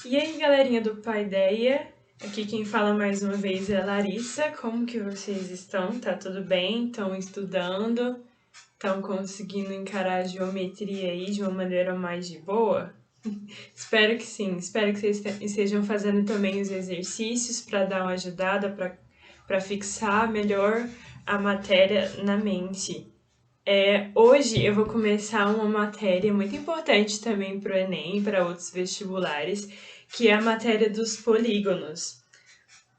E aí, galerinha do Paideia, aqui quem fala mais uma vez é a Larissa. Como que vocês estão? Tá tudo bem? Estão estudando? Estão conseguindo encarar a geometria aí de uma maneira mais de boa? Espero que sim. Espero que vocês estejam fazendo também os exercícios para dar uma ajudada, para fixar melhor a matéria na mente. Hoje eu vou começar uma matéria muito importante também para o Enem e para outros vestibulares, que é a matéria dos polígonos.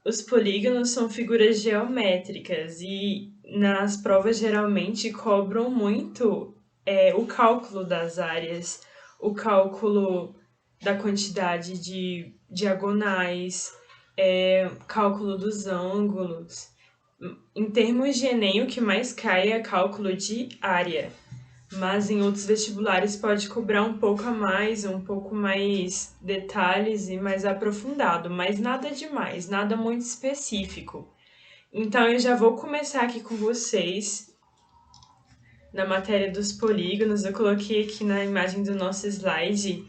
Os polígonos são figuras geométricas e nas provas geralmente cobram muito o cálculo das áreas, o cálculo da quantidade de diagonais, cálculo dos ângulos. Em termos de Enem, o que mais cai é cálculo de área, mas em outros vestibulares pode cobrar um pouco a mais, um pouco mais detalhes e mais aprofundado, mas nada demais, nada muito específico. Então eu já vou começar aqui com vocês na matéria dos polígonos. Eu coloquei aqui na imagem do nosso slide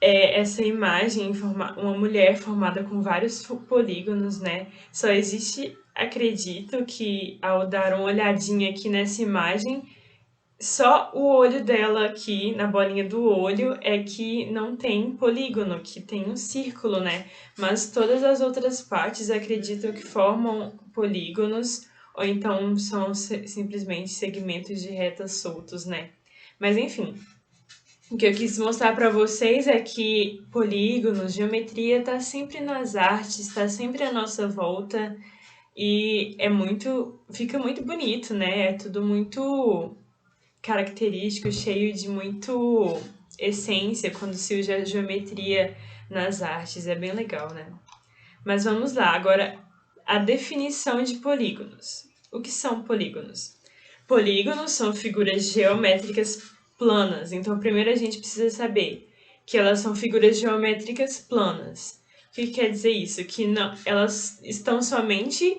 essa imagem, uma mulher formada com vários polígonos, né? Só existe, acredito que ao dar uma olhadinha aqui nessa imagem, só o olho dela aqui, na bolinha do olho, é que não tem polígono, que tem um círculo, né? Mas todas as outras partes acredito que formam polígonos, ou então são simplesmente segmentos de retas soltos, né? Mas enfim, o que eu quis mostrar para vocês é que polígonos, geometria está sempre nas artes, está sempre à nossa volta e fica muito bonito, né? É tudo muito característico, cheio de muito essência quando se usa a geometria nas artes, é bem legal, né? Mas vamos lá, agora a definição de polígonos. O que são polígonos? Polígonos são figuras geométricas planas. Então, primeiro a gente precisa saber que elas são figuras geométricas planas. O que quer dizer isso? Que não, elas estão somente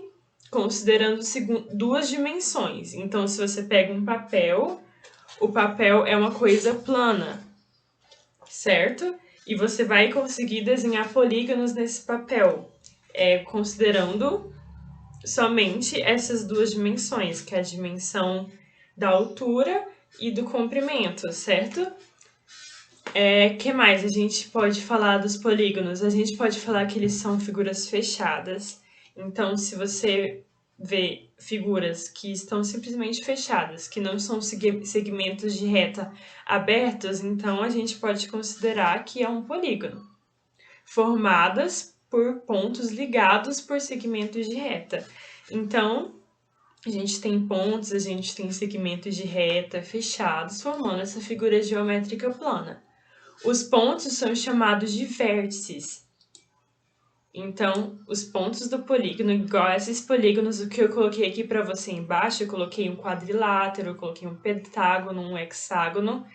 considerando duas dimensões. Então, se você pega um papel, o papel é uma coisa plana, certo? E você vai conseguir desenhar polígonos nesse papel, considerando somente essas duas dimensões, que é a dimensão da altura e do comprimento, certo? Que mais a gente pode falar dos polígonos? A gente pode falar que eles são figuras fechadas. Então, se você vê figuras que estão simplesmente fechadas, que não são segmentos de reta abertos, então a gente pode considerar que é um polígono. Formadas por pontos ligados por segmentos de reta. Então, a gente tem pontos, a gente tem segmentos de reta fechados, formando essa figura geométrica plana. Os pontos são chamados de vértices. Então, os pontos do polígono, igual esses polígonos, o que eu coloquei aqui para você embaixo, eu coloquei um quadrilátero, eu coloquei um pentágono, um hexágono.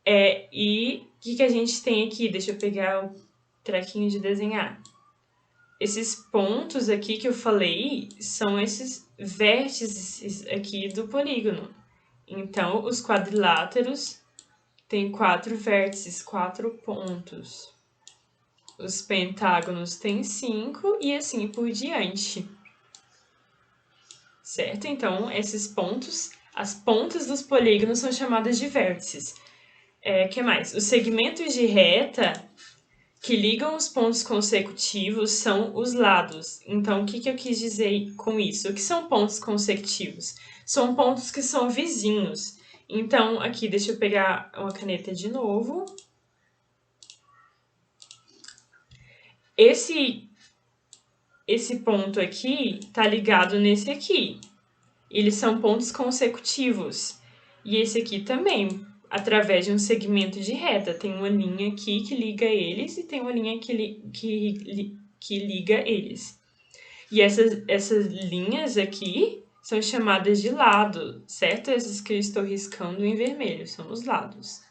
E o que a gente tem aqui? Deixa eu pegar o trequinho de desenhar. Esses pontos aqui que eu falei são esses vértices aqui do polígono. Então, os quadriláteros têm 4 vértices, 4 pontos. Os pentágonos têm 5 e assim por diante. Certo? Então, esses pontos, as pontas dos polígonos são chamadas de vértices. Que mais? Os segmentos de reta que ligam os pontos consecutivos são os lados. Então, o que eu quis dizer com isso? O que são pontos consecutivos? São pontos que são vizinhos. Então, aqui, deixa eu pegar uma caneta de novo. Esse ponto aqui está ligado nesse aqui. Eles são pontos consecutivos. E esse aqui também, através de um segmento de reta. Tem uma linha aqui que liga eles e tem uma linha que liga eles. E essas linhas aqui são chamadas de lado, certo? Essas que eu estou riscando em vermelho são os lados.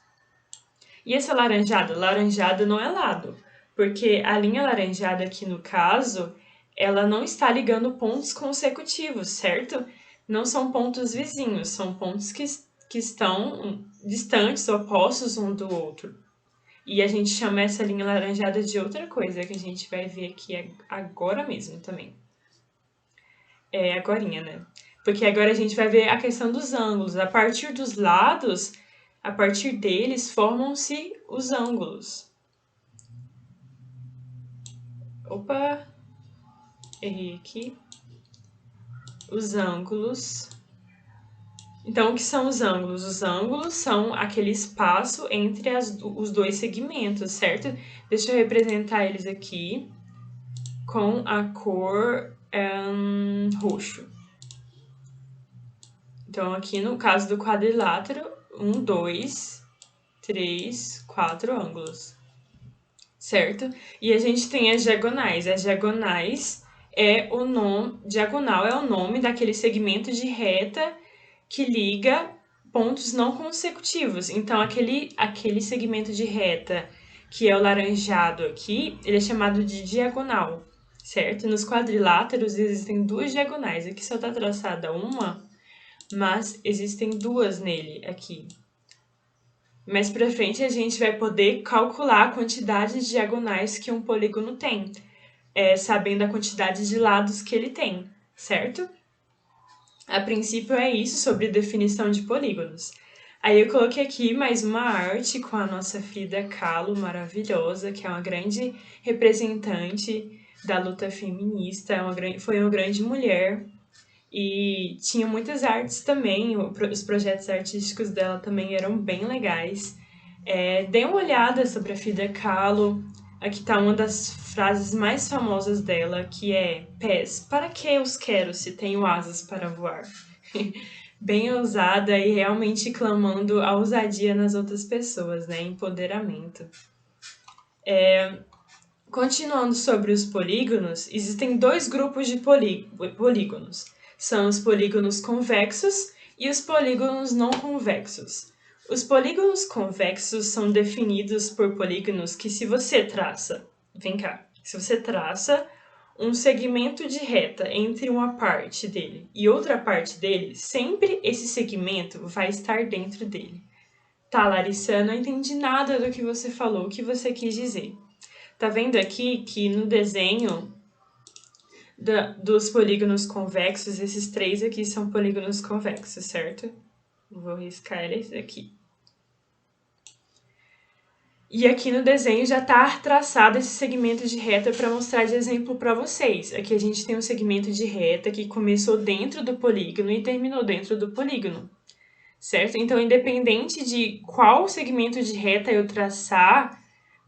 E essa laranjada? Laranjada não é lado, porque a linha laranjada aqui no caso, ela não está ligando pontos consecutivos, certo? Não são pontos vizinhos, são pontos que estão distantes, opostos um do outro. E a gente chama essa linha laranjada de outra coisa, que a gente vai ver aqui agora mesmo também. É agorinha, né? Porque agora a gente vai ver a questão dos ângulos. A partir dos lados, a partir deles, formam-se os ângulos. Opa! Errei aqui. Os ângulos. Então, o que são os ângulos? Os ângulos são aquele espaço entre os dois segmentos, certo? Deixa eu representar eles aqui com a cor roxo. Então, aqui no caso do quadrilátero, 1, 2, 3, 4 ângulos, certo? E a gente tem as diagonais. As diagonais diagonal é o nome daquele segmento de reta que liga pontos não consecutivos. Então, aquele segmento de reta que é o laranjado aqui, ele é chamado de diagonal, certo? Nos quadriláteros existem duas diagonais. Aqui só está traçada uma, mas existem duas nele aqui. Mais pra frente a gente vai poder calcular a quantidade de diagonais que um polígono tem, sabendo a quantidade de lados que ele tem, certo? A princípio é isso sobre definição de polígonos. Aí eu coloquei aqui mais uma arte com a nossa Frida Kahlo, maravilhosa, que é uma grande representante da luta feminista, foi uma grande mulher. E tinha muitas artes também, os projetos artísticos dela também eram bem legais. Dê uma olhada sobre a Frida Kahlo. Aqui está uma das frases mais famosas dela, que é: pés, para que os quero se tenho asas para voar? Bem ousada e realmente clamando a ousadia nas outras pessoas, né? Empoderamento. Continuando sobre os polígonos, existem dois grupos de polígonos. São os polígonos convexos e os polígonos não convexos. Os polígonos convexos são definidos por polígonos que se você traça um segmento de reta entre uma parte dele e outra parte dele, sempre esse segmento vai estar dentro dele. Tá, Larissa, eu não entendi nada do que você falou, o que você quis dizer. Tá vendo aqui que no desenho dos polígonos convexos, esses três aqui são polígonos convexos, certo? Vou riscar eles aqui. E aqui no desenho já está traçado esse segmento de reta para mostrar de exemplo para vocês. Aqui a gente tem um segmento de reta que começou dentro do polígono e terminou dentro do polígono, certo? Então, independente de qual segmento de reta eu traçar,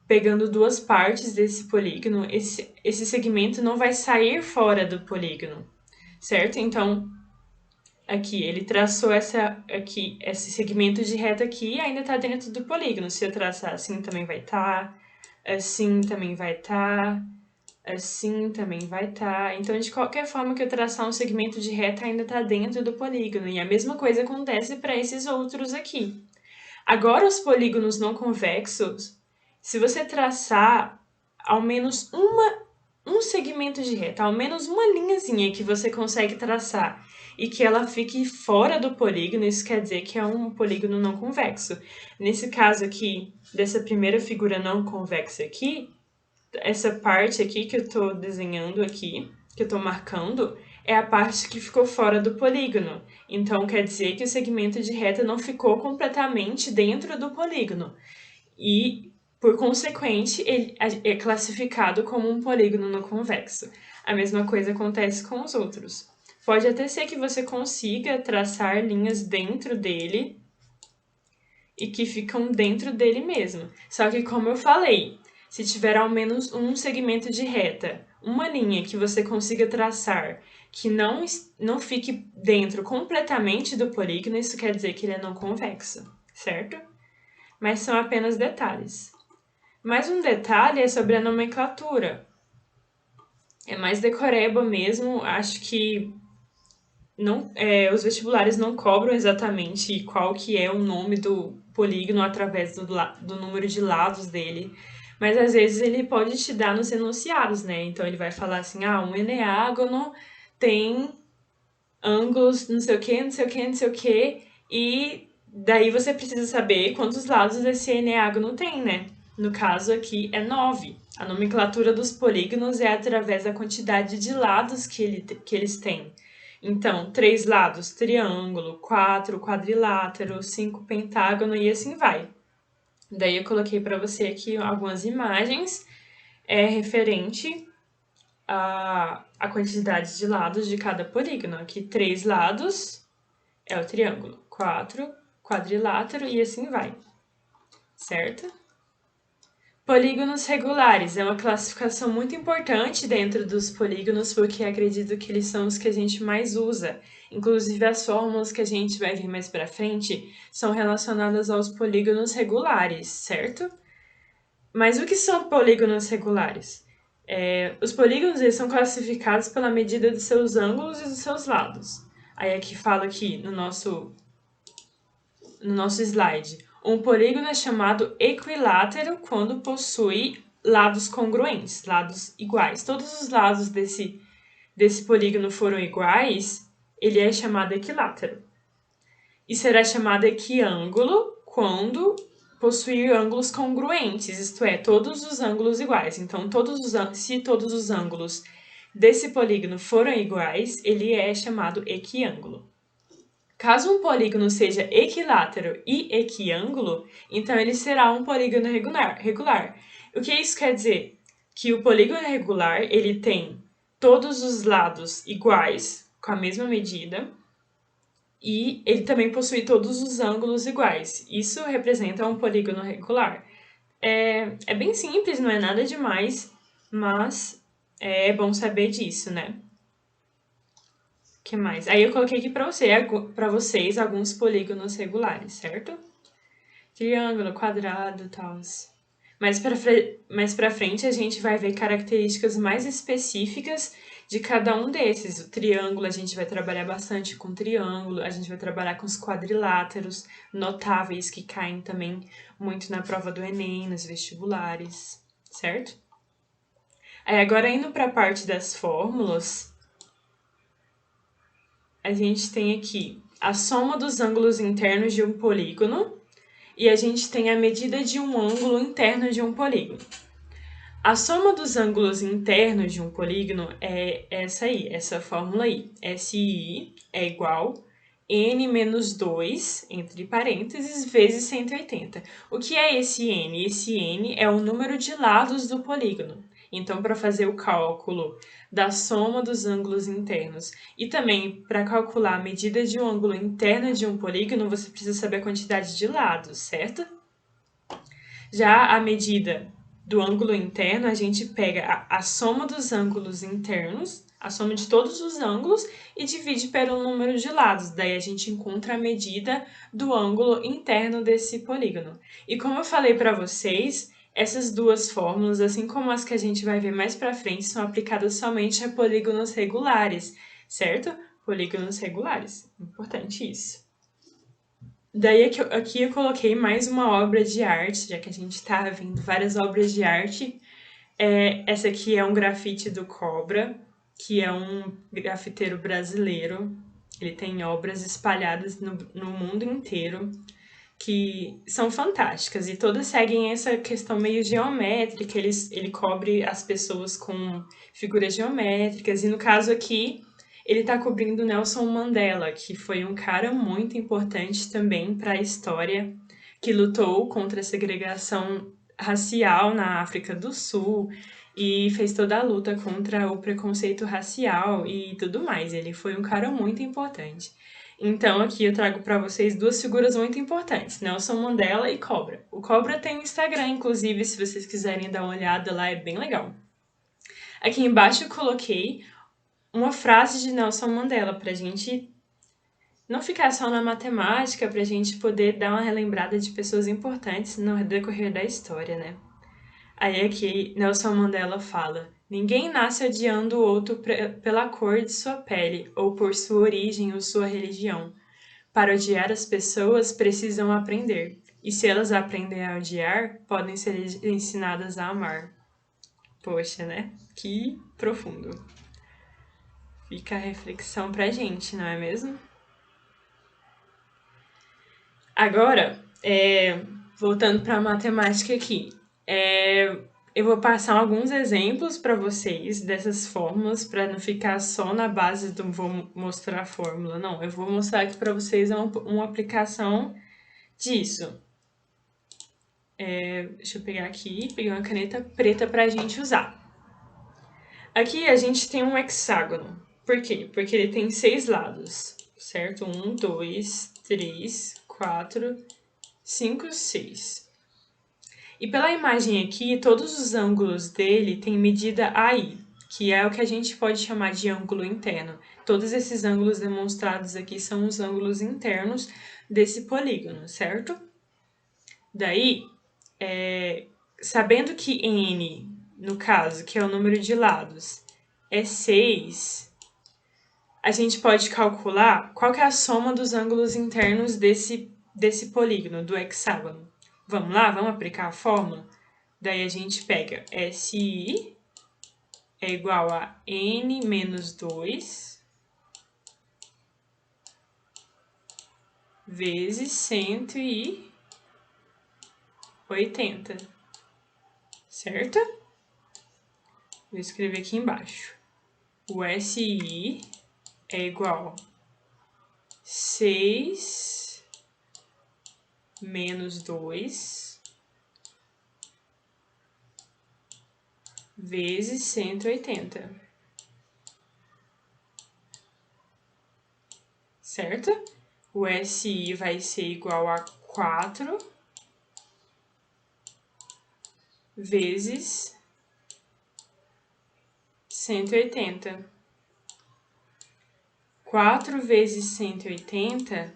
pegando duas partes desse polígono, esse segmento não vai sair fora do polígono, certo? Então, aqui, ele traçou esse segmento de reta aqui e ainda está dentro do polígono. Se eu traçar assim, também vai estar, assim também vai estar, assim também vai estar. Então, de qualquer forma que eu traçar um segmento de reta, ainda está dentro do polígono. E a mesma coisa acontece para esses outros aqui. Agora, os polígonos não convexos, se você traçar ao menos um segmento de reta, ao menos uma linhazinha que você consegue traçar e que ela fique fora do polígono, isso quer dizer que é um polígono não convexo. Nesse caso aqui, dessa primeira figura não convexa aqui, essa parte aqui que eu estou desenhando aqui, que eu estou marcando, é a parte que ficou fora do polígono. Então, quer dizer que o segmento de reta não ficou completamente dentro do polígono. E, por consequente, ele é classificado como um polígono não convexo. A mesma coisa acontece com os outros. Pode até ser que você consiga traçar linhas dentro dele e que ficam dentro dele mesmo. Só que, como eu falei, se tiver ao menos um segmento de reta, uma linha que você consiga traçar que não fique dentro completamente do polígono, isso quer dizer que ele é não convexo, certo? Mas são apenas detalhes. Mais um detalhe é sobre a nomenclatura. É mais decoreba mesmo, acho que os vestibulares não cobram exatamente qual que é o nome do polígono através do número de lados dele, mas às vezes ele pode te dar nos enunciados, né? Então ele vai falar assim, um eneágono tem ângulos não sei o que, não sei o que, não sei o que, e daí você precisa saber quantos lados esse eneágono tem, né? No caso aqui é 9. A nomenclatura dos polígonos é através da quantidade de lados que eles têm. Então, 3 lados, triângulo, 4, quadrilátero, 5, pentágono e assim vai. Daí eu coloquei para você aqui algumas imagens referente à quantidade de lados de cada polígono. Aqui, 3 lados é o triângulo, 4, quadrilátero e assim vai, certo? Polígonos regulares é uma classificação muito importante dentro dos polígonos, porque acredito que eles são os que a gente mais usa. Inclusive, as fórmulas que a gente vai ver mais para frente são relacionadas aos polígonos regulares, certo? Mas o que são polígonos regulares? Os polígonos eles são classificados pela medida dos seus ângulos e dos seus lados. Aí aqui fala aqui no nosso slide. Um polígono é chamado equilátero quando possui lados congruentes, lados iguais. Todos os lados desse polígono foram iguais, ele é chamado equilátero. E será chamado equiângulo quando possuir ângulos congruentes, isto é, todos os ângulos iguais. Então, se todos os ângulos desse polígono foram iguais, ele é chamado equiângulo. Caso um polígono seja equilátero e equiângulo, então ele será um polígono regular. O que isso quer dizer? Que o polígono regular ele tem todos os lados iguais, com a mesma medida, e ele também possui todos os ângulos iguais. Isso representa um polígono regular. É bem simples, não é nada demais, mas é bom saber disso, né? O que mais? Aí eu coloquei aqui para vocês alguns polígonos regulares, certo? Triângulo, quadrado e tal. Mais pra frente a gente vai ver características mais específicas de cada um desses. O triângulo, a gente vai trabalhar bastante com triângulo, a gente vai trabalhar com os quadriláteros notáveis que caem também muito na prova do Enem, nos vestibulares, certo? Aí agora indo para a parte das fórmulas, a gente tem aqui a soma dos ângulos internos de um polígono e a gente tem a medida de um ângulo interno de um polígono. A soma dos ângulos internos de um polígono é essa aí, essa fórmula aí. SI é igual n menos 2, entre parênteses, vezes 180. O que é esse n? Esse n é o número de lados do polígono. Então, para fazer o cálculo da soma dos ângulos internos e também para calcular a medida de um ângulo interno de um polígono, você precisa saber a quantidade de lados, certo? Já a medida do ângulo interno, a gente pega a soma dos ângulos internos, a soma de todos os ângulos e divide pelo número de lados. Daí a gente encontra a medida do ângulo interno desse polígono. E como eu falei para vocês, essas duas fórmulas, assim como as que a gente vai ver mais para frente, são aplicadas somente a polígonos regulares, certo? Polígonos regulares. Importante isso. Daí aqui eu coloquei mais uma obra de arte, já que a gente está vendo várias obras de arte. Essa aqui é um grafite do Cobra, que é um grafiteiro brasileiro. Ele tem obras espalhadas no mundo inteiro, que são fantásticas. E todas seguem essa questão meio geométrica. Ele cobre as pessoas com figuras geométricas. E no caso aqui, ele está cobrindo Nelson Mandela, que foi um cara muito importante também para a história, que lutou contra a segregação racial na África do Sul e fez toda a luta contra o preconceito racial e tudo mais. Ele foi um cara muito importante. Então aqui eu trago para vocês duas figuras muito importantes, Nelson Mandela e Cobra. O Cobra tem um Instagram, inclusive, se vocês quiserem dar uma olhada lá, é bem legal. Aqui embaixo eu coloquei uma frase de Nelson Mandela pra gente não ficar só na matemática, pra gente poder dar uma relembrada de pessoas importantes no decorrer da história, né? Aí aqui Nelson Mandela fala: ninguém nasce odiando o outro pela cor de sua pele, ou por sua origem ou sua religião. Para odiar as pessoas, precisam aprender. E se elas aprendem a odiar, podem ser ensinadas a amar. Poxa, né? Que profundo. Fica a reflexão pra gente, não é mesmo? Agora, voltando para a matemática aqui. Eu vou passar alguns exemplos para vocês dessas fórmulas, para não ficar só na base do vou mostrar a fórmula. Não, eu vou mostrar aqui para vocês uma aplicação disso. Deixa eu pegar aqui, peguei uma caneta preta para a gente usar. Aqui a gente tem um hexágono. Por quê? Porque ele tem 6 lados, certo? 1, 2, 3, 4, 5, 6. E pela imagem aqui, todos os ângulos dele têm medida AI, que é o que a gente pode chamar de ângulo interno. Todos esses ângulos demonstrados aqui são os ângulos internos desse polígono, certo? Daí, sabendo que n, no caso, que é o número de lados, é 6, a gente pode calcular qual que é a soma dos ângulos internos desse polígono, do hexágono. Vamos lá? Vamos aplicar a fórmula? Daí a gente pega SI é igual a N menos 2 vezes 180, certo? Vou escrever aqui embaixo. O SI é igual a 6 menos 2 vezes 180, certo? O SI vai ser igual a 4 vezes 180. 4 vezes 180,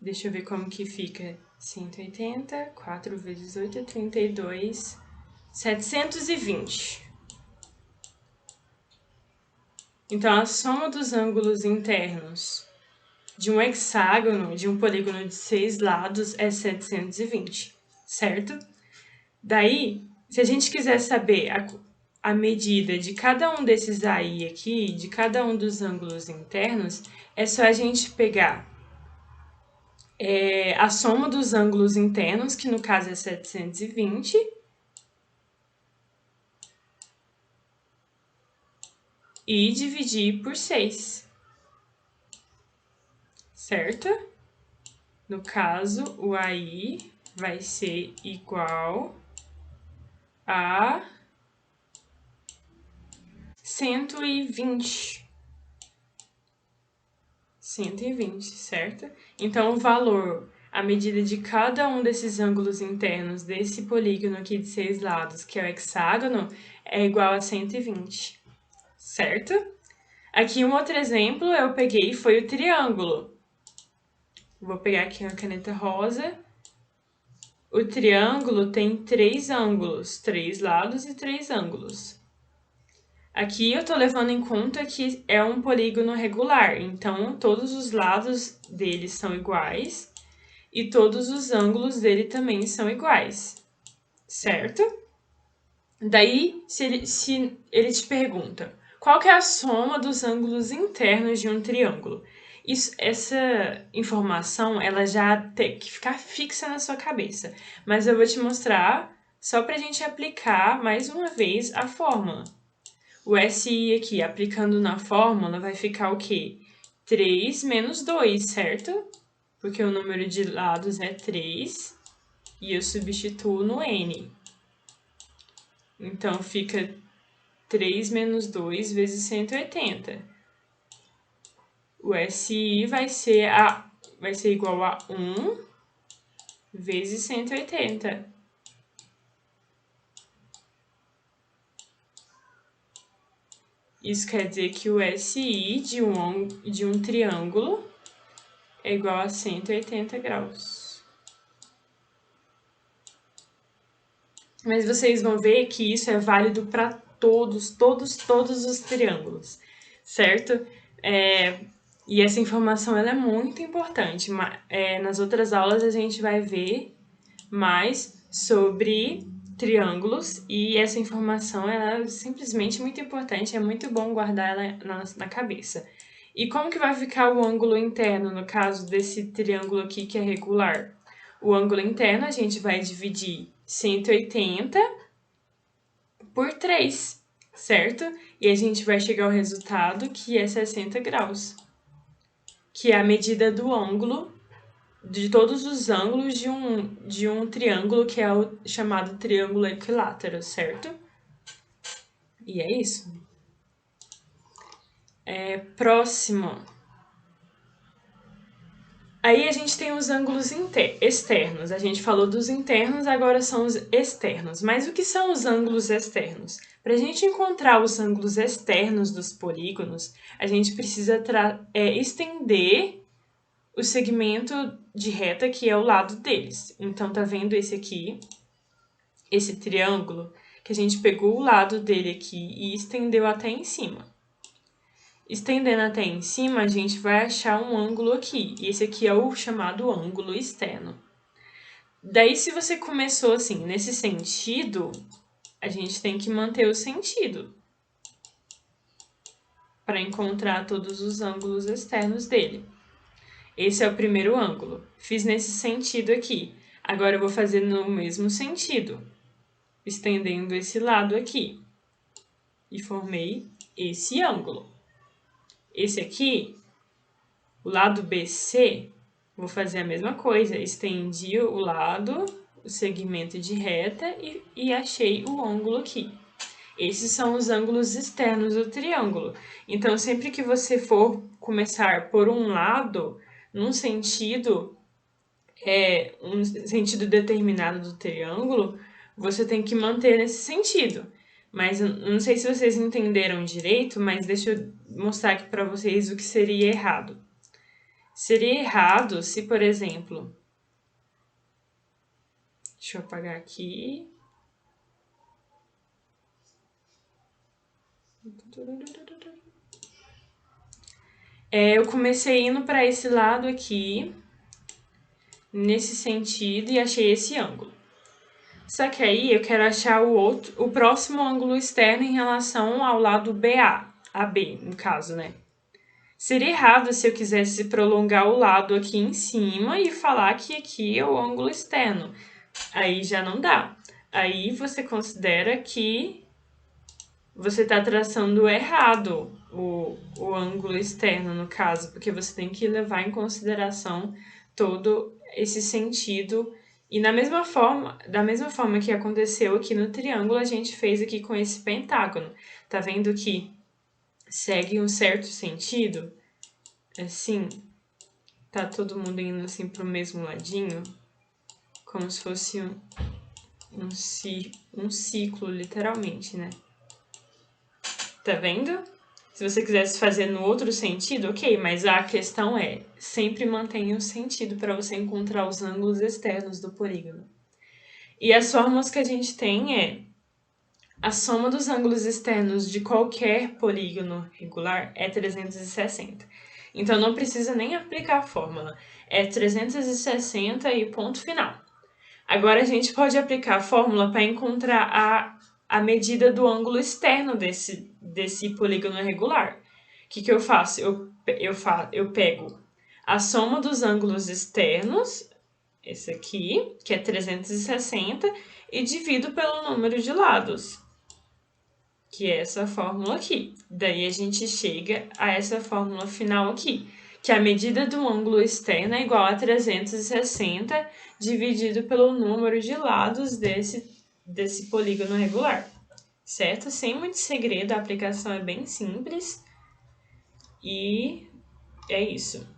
deixa eu ver como que fica. 180, 4 vezes 8 é 32, 720. Então, a soma dos ângulos internos de um hexágono, de um polígono de 6 lados, é 720, certo? Daí, se a gente quiser saber a medida de cada um desses AI aqui, de cada um dos ângulos internos, é só a gente pegar a soma dos ângulos internos, que no caso é 720, e dividir por 6, certo? No caso, o AI vai ser igual a 120. 120, certo? Então, o valor, a medida de cada um desses ângulos internos desse polígono aqui de 6 lados, que é o hexágono, é igual a 120, certo? Aqui um outro exemplo eu peguei foi o triângulo. Vou pegar aqui uma caneta rosa. O triângulo tem 3 ângulos, 3 lados e 3 ângulos. Aqui eu tô levando em conta que é um polígono regular, então todos os lados dele são iguais e todos os ângulos dele também são iguais, certo? Daí, se ele te pergunta, qual que é a soma dos ângulos internos de um triângulo? Essa informação, ela já tem que ficar fixa na sua cabeça, mas eu vou te mostrar só pra gente aplicar mais uma vez a fórmula. O SI aqui, aplicando na fórmula, vai ficar o quê? 3 menos 2, certo? Porque o número de lados é 3 e eu substituo no N. Então, fica 3 menos 2 vezes 180. O SI vai ser igual a 1 vezes 180. Isso quer dizer que o SI de um triângulo é igual a 180 graus. Mas vocês vão ver que isso é válido para todos os triângulos, certo? E essa informação ela é muito importante. Nas outras aulas a gente vai ver mais sobre triângulos e essa informação ela é simplesmente muito importante, é muito bom guardar ela na cabeça. E como que vai ficar o ângulo interno no caso desse triângulo aqui que é regular? O ângulo interno a gente vai dividir 180 por 3, certo? E a gente vai chegar ao resultado que é 60 graus, que é a medida do ângulo, de todos os ângulos de um triângulo, que é o chamado triângulo equilátero, certo? E é isso. Próximo. Aí a gente tem os ângulos externos. A gente falou dos internos, agora são os externos. Mas o que são os ângulos externos? Para a gente encontrar os ângulos externos dos polígonos, a gente precisa estender o segmento de reta que é o lado deles. Então, tá vendo esse aqui, esse triângulo, que a gente pegou o lado dele aqui e estendeu até em cima. Estendendo até em cima, a gente vai achar um ângulo aqui. E esse aqui é o chamado ângulo externo. Daí, se você começou assim, nesse sentido, a gente tem que manter o sentido para encontrar todos os ângulos externos dele. Esse é o primeiro ângulo. Fiz nesse sentido aqui. Agora eu vou fazer no mesmo sentido, estendendo esse lado aqui. E formei esse ângulo. Esse aqui, o lado BC, vou fazer a mesma coisa. Estendi o lado, o segmento de reta e achei o ângulo aqui. Esses são os ângulos externos do triângulo. Então, sempre que você for começar por um lado, num sentido, um sentido determinado do triângulo, você tem que manter nesse sentido. Mas eu não sei se vocês entenderam direito, mas deixa eu mostrar aqui para vocês o que seria errado. Seria errado se, por exemplo... Deixa eu apagar aqui. Eu comecei indo para esse lado aqui, nesse sentido, e achei esse ângulo. Só que aí eu quero achar o próximo ângulo externo em relação ao lado BA, AB, no caso, né? Seria errado se eu quisesse prolongar o lado aqui em cima e falar que aqui é o ângulo externo. Aí já não dá. Aí você considera que você está traçando errado o ângulo externo, no caso, porque você tem que levar em consideração todo esse sentido. E da mesma forma que aconteceu aqui no triângulo, a gente fez aqui com esse pentágono. Tá vendo que segue um certo sentido? Assim, tá todo mundo indo assim pro mesmo ladinho, como se fosse um ciclo, literalmente, né? Tá vendo? Se você quisesse fazer no outro sentido, ok, mas a questão é, sempre mantenha o sentido para você encontrar os ângulos externos do polígono. E as fórmulas que a gente tem é a soma dos ângulos externos de qualquer polígono regular é 360. Então não precisa nem aplicar a fórmula, é 360 e ponto final. Agora a gente pode aplicar a fórmula para encontrar a medida do ângulo externo desse polígono regular. O que eu faço? Eu pego a soma dos ângulos externos, esse aqui, que é 360, e divido pelo número de lados, que é essa fórmula aqui. Daí a gente chega a essa fórmula final aqui, que a medida do ângulo externo é igual a 360 dividido pelo número de lados desse polígono regular, certo? Sem muito segredo, a aplicação é bem simples e é isso.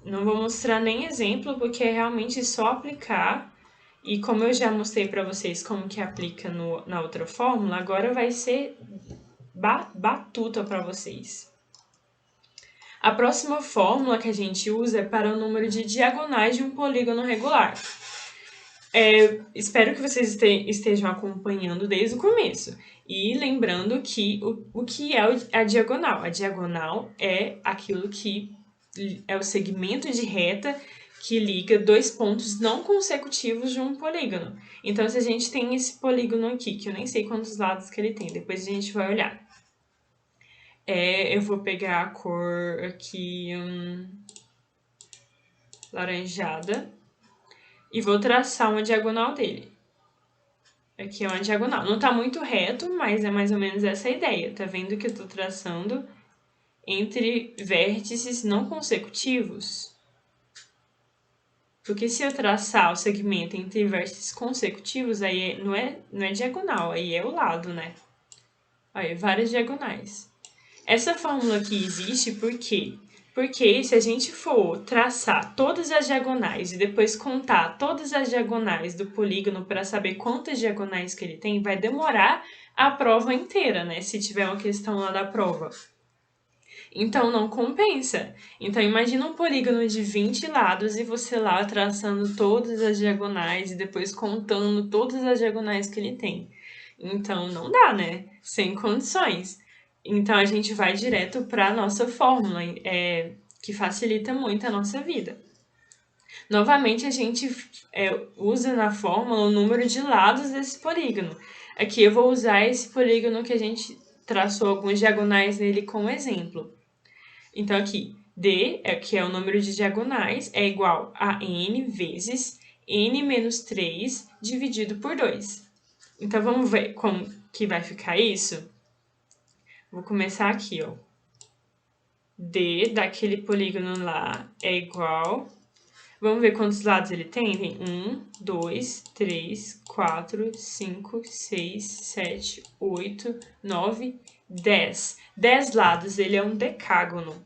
Não vou mostrar nem exemplo, porque é realmente só aplicar. E como eu já mostrei para vocês como que aplica na outra fórmula, agora vai ser batuta para vocês. A próxima fórmula que a gente usa é para o número de diagonais de um polígono regular. Espero que vocês estejam acompanhando desde o começo. E lembrando que o que é a diagonal? A diagonal é aquilo que é o segmento de reta que liga dois pontos não consecutivos de um polígono. Então, se a gente tem esse polígono aqui, que eu nem sei quantos lados que ele tem, depois a gente vai olhar. Eu vou pegar a cor aqui laranjada e vou traçar uma diagonal dele. Aqui é uma diagonal. Não tá muito reto, mas é mais ou menos essa a ideia. Tá vendo que eu tô traçando entre vértices não consecutivos? Porque se eu traçar o segmento entre vértices consecutivos, aí não é diagonal, aí é o lado, né? Aí, várias diagonais. Essa fórmula aqui existe por quê? Porque se a gente for traçar todas as diagonais e depois contar todas as diagonais do polígono para saber quantas diagonais que ele tem, vai demorar a prova inteira, né? Se tiver uma questão lá da prova. Então, não compensa. Então, imagina um polígono de 20 lados e você lá traçando todas as diagonais e depois contando todas as diagonais que ele tem. Então, não dá, né? Sem condições. Então, a gente vai direto para a nossa fórmula, que facilita muito a nossa vida. Novamente, a gente usa na fórmula o número de lados desse polígono. Aqui eu vou usar esse polígono que a gente traçou algumas diagonais nele como exemplo. Então, aqui, D, que é o número de diagonais, é igual a n vezes n menos 3 dividido por 2. Então, vamos ver como que vai ficar isso? Vou começar aqui, ó. D daquele polígono lá é igual... Vamos ver quantos lados ele tem? Tem 1, 2, 3, 4, 5, 6, 7, 8, 9, 10. 10 lados, ele é um decágono.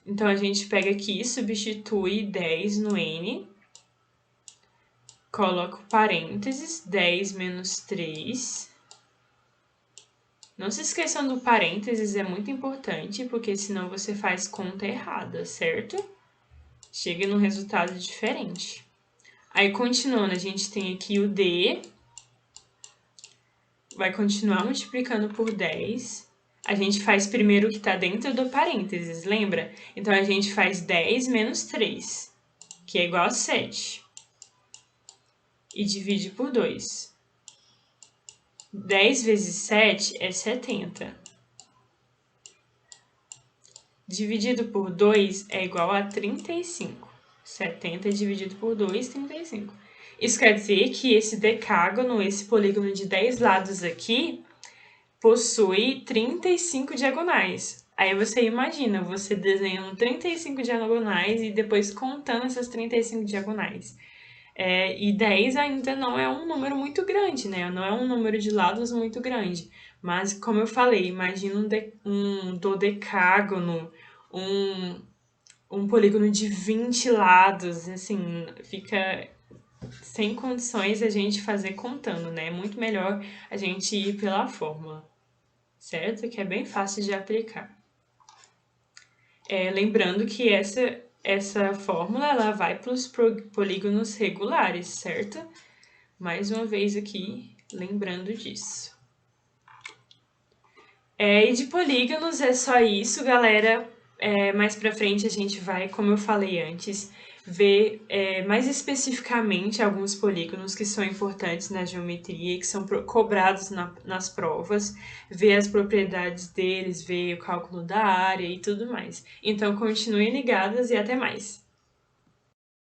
Então, a gente pega aqui e substitui 10 no n. Coloco parênteses, 10 menos 3. Não se esqueçam do parênteses, é muito importante, porque senão você faz conta errada, certo? Chega num resultado diferente. Aí, continuando, a gente tem aqui o D. Vai continuar multiplicando por 10. A gente faz primeiro o que está dentro do parênteses, lembra? Então, a gente faz 10 menos 3, que é igual a 7. E divide por 2. 10 vezes 7 é 70. Dividido por 2 é igual a 35. 70 dividido por 2, 35. Isso quer dizer que esse decágono, esse polígono de 10 lados aqui, possui 35 diagonais. Aí você imagina, você desenhando 35 diagonais e depois contando essas 35 diagonais. E 10 ainda não é um número muito grande, né? Não é um número de lados muito grande. Mas, como eu falei, imagina um dodecágono, um polígono de 20 lados, assim, fica sem condições a gente fazer contando, né? É muito melhor a gente ir pela fórmula, certo? Que é bem fácil de aplicar. Lembrando que essa fórmula ela vai para os polígonos regulares, certo? Mais uma vez aqui, lembrando disso. E de polígonos é só isso, galera. Mais pra frente a gente vai, como eu falei antes, ver mais especificamente alguns polígonos que são importantes na geometria e que são cobrados nas provas, ver as propriedades deles, ver o cálculo da área e tudo mais. Então, continuem ligadas e até mais!